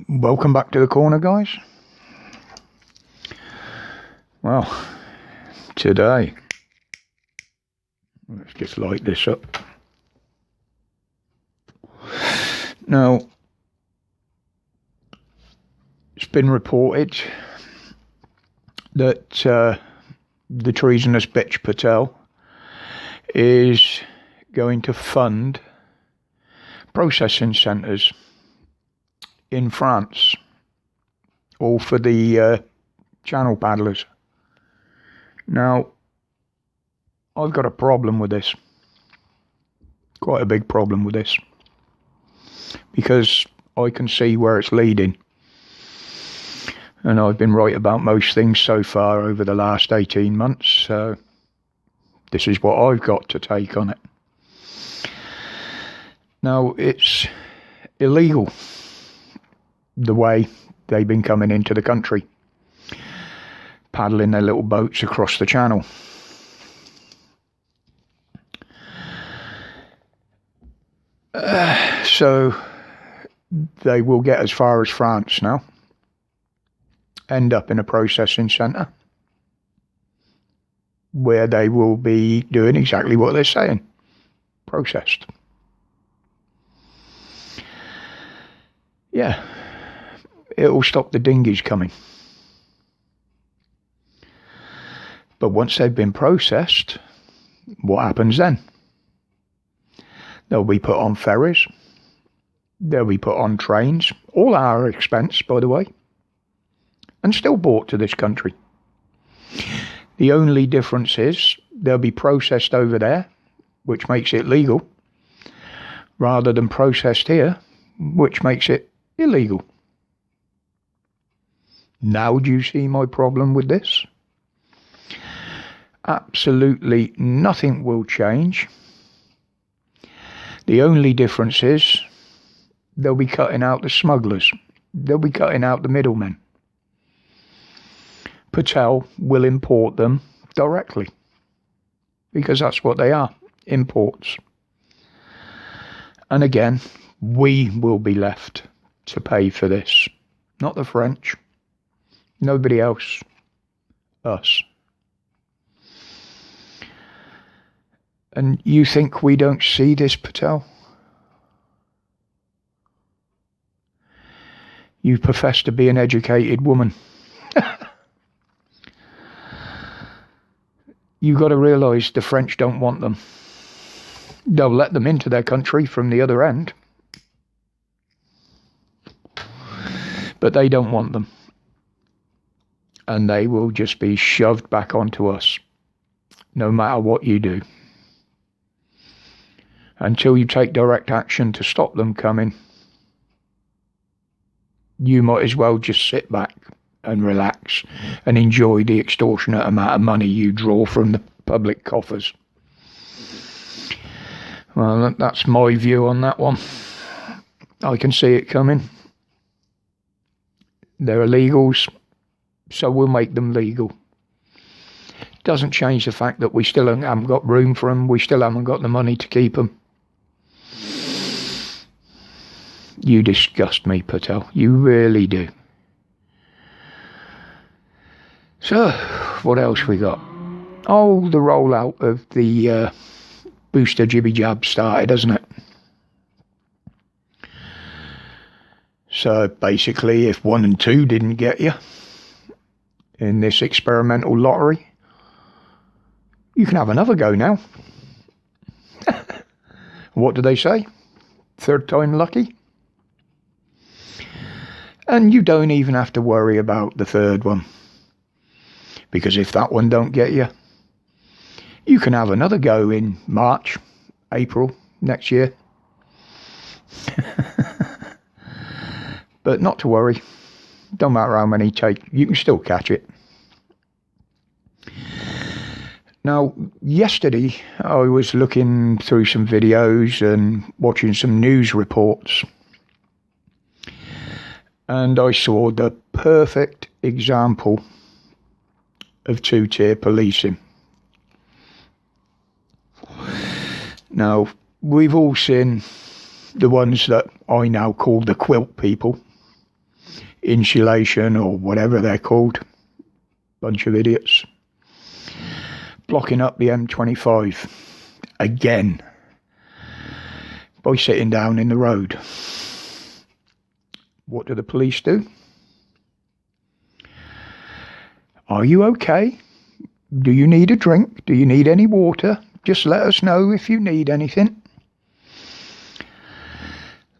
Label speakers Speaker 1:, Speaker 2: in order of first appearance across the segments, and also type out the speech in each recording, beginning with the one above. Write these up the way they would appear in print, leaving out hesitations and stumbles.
Speaker 1: Welcome back to the corner, guys. Well, today, let's just light this up. Now, it's been reported that the treasonous bitch Patel is going to fund processing centres in France, all for the channel paddlers. Now, I've got a problem with this, quite a big problem with this, because I can see where it's leading, and I've been right about most things so far over the last 18 months, so this is what I've got to take on it. Now, it's illegal the way they've been coming into the country, paddling their little boats across the channel. So they will get as far as France now, end up in a processing centre where they will be doing exactly what they're saying, processed. Yeah, it'll stop the dinghies coming. But once they've been processed, what happens then? They'll be put on ferries. They'll be put on trains, all at our expense, by the way, and still brought to this country. The only difference is they'll be processed over there, which makes it legal, rather than processed here, which makes it illegal. Now do you see my problem with this? Absolutely nothing will change. The only difference is they'll be cutting out the smugglers. They'll be cutting out the middlemen. Patel will import them directly, because that's what they are, imports. And again, we will be left to pay for this, not the French, nobody else, us. And you think we don't see this, Patel? You profess to be an educated woman. You've got to realise the French don't want them. They'll let them into their country from the other end, but they don't want them. And they will just be shoved back onto us, no matter what you do. Until you take direct action to stop them coming, you might as well just sit back and relax and enjoy the extortionate amount of money you draw from the public coffers. Well, that's my view on that one. I can see it coming. They're illegals, so we'll make them legal. Doesn't change the fact that we still haven't got room for them. We still haven't got the money to keep them. You disgust me, Patel. You really do. So, what else we got? Oh, the rollout of the booster jibby jab started, hasn't it? So basically, if 1 and 2 didn't get you in this experimental lottery, you can have another go now. What do they say? Third time lucky? And you don't even have to worry about the third one, because if that one don't get you, you can have another go in March, April next year. But not to worry, don't matter how many take, you can still catch it. Now, yesterday I was looking through some videos and watching some news reports, and I saw the perfect example of two-tier policing. Now, we've all seen the ones that I now call the quilt people, insulation or whatever they're called. Bunch of idiots. Blocking up the M25 again by sitting down in the road. What do the police do? Are you okay? Do you need a drink? Do you need any water? Just let us know if you need anything.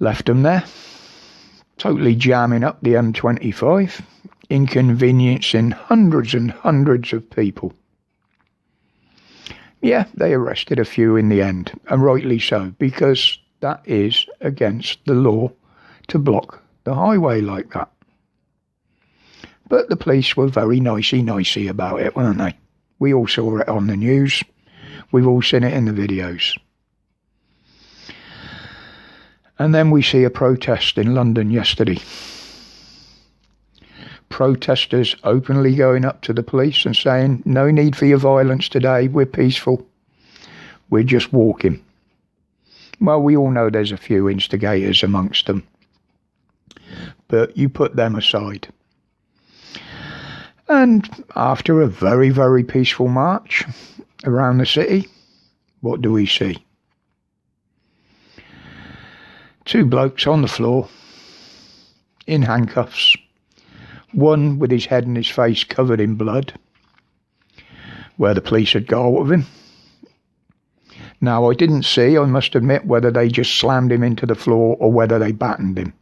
Speaker 1: Left them there, totally jamming up the M25, inconveniencing hundreds and hundreds of people. Yeah, they arrested a few in the end, and rightly so, because that is against the law to block the highway like that. But the police were very nicey about it, weren't they? We all saw it on the news. We've all seen it in the videos. And then we see a protest in London yesterday. Protesters openly going up to the police and saying, no need for your violence today, we're peaceful. We're just walking. Well, we all know there's a few instigators amongst them. But you put them aside. And after a very, very peaceful march around the city, what do we see? Two blokes on the floor, in handcuffs, one with his head and his face covered in blood, where the police had got hold of him. Now, I didn't see, I must admit, whether they just slammed him into the floor or whether they battened him.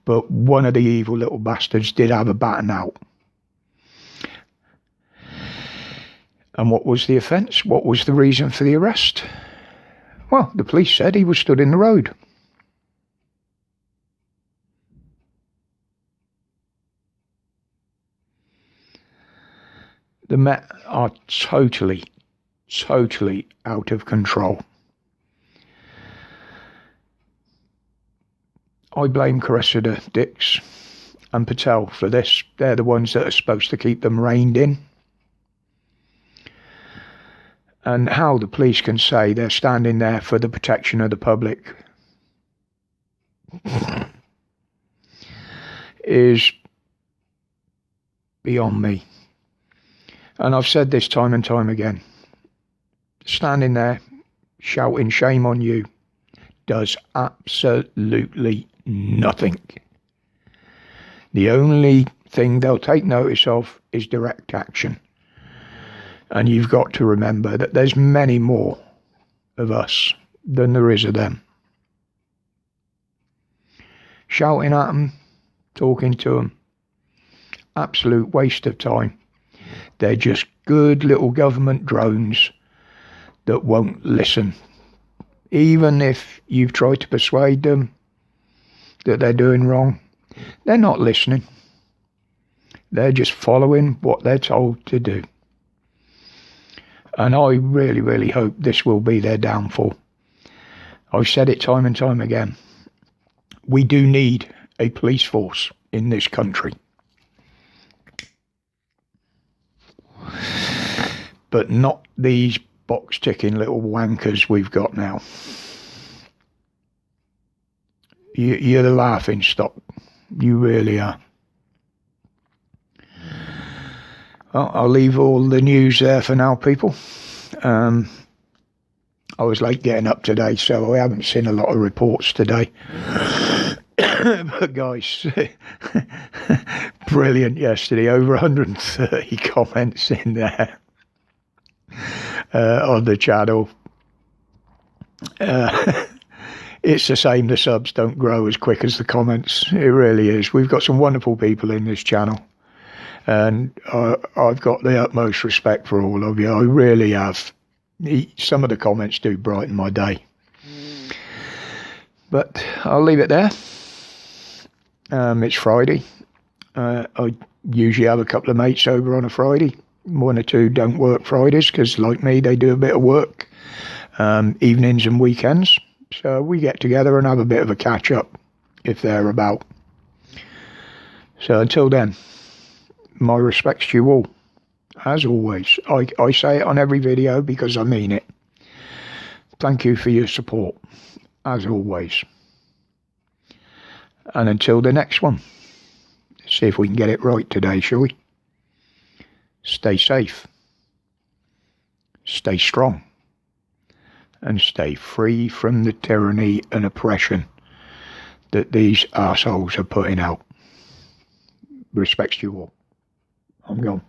Speaker 1: But one of the evil little bastards did have a baton out. And what was the offence? What was the reason for the arrest? Well, the police said he was stood in the road. The Met are totally out of control. I blame Cressida, Dix and Patel for this. They're the ones that are supposed to keep them reined in. And how the police can say they're standing there for the protection of the public is beyond me. And I've said this time and time again. Standing there shouting shame on you does absolutely nothing. The only thing they'll take notice of is direct action. And you've got to remember that there's many more of us than there is of them. Shouting at them, talking to them, absolute waste of time. They're just good little government drones that won't listen. Even if you've tried to persuade them that they're doing wrong, they're not listening. They're just following what they're told to do. And I really, really hope this will be their downfall. I've said it time and time again. We do need a police force in this country. But not these box-ticking little wankers we've got now. You're the laughing stock. You really are. Well, I'll leave all the news there for now, people. I was late getting up today, so I haven't seen a lot of reports today. But guys, brilliant yesterday. Over 130 comments in there on the channel. It's the same, the subs don't grow as quick as the comments. It really is. We've got some wonderful people in this channel. And I've got the utmost respect for all of you. I really have. Some of the comments do brighten my day. But I'll leave it there. It's Friday. I usually have a couple of mates over on a Friday. One or two don't work Fridays because, like me, they do a bit of work evenings and weekends. So we get together and have a bit of a catch-up if they're about. So until then, my respects to you all. As always, I say it on every video because I mean it. Thank you for your support, as always. And until the next one. See if we can get it right today, shall we? Stay safe, stay strong, and stay free from the tyranny and oppression that these arseholes are putting out. Respects you all. I'm gone.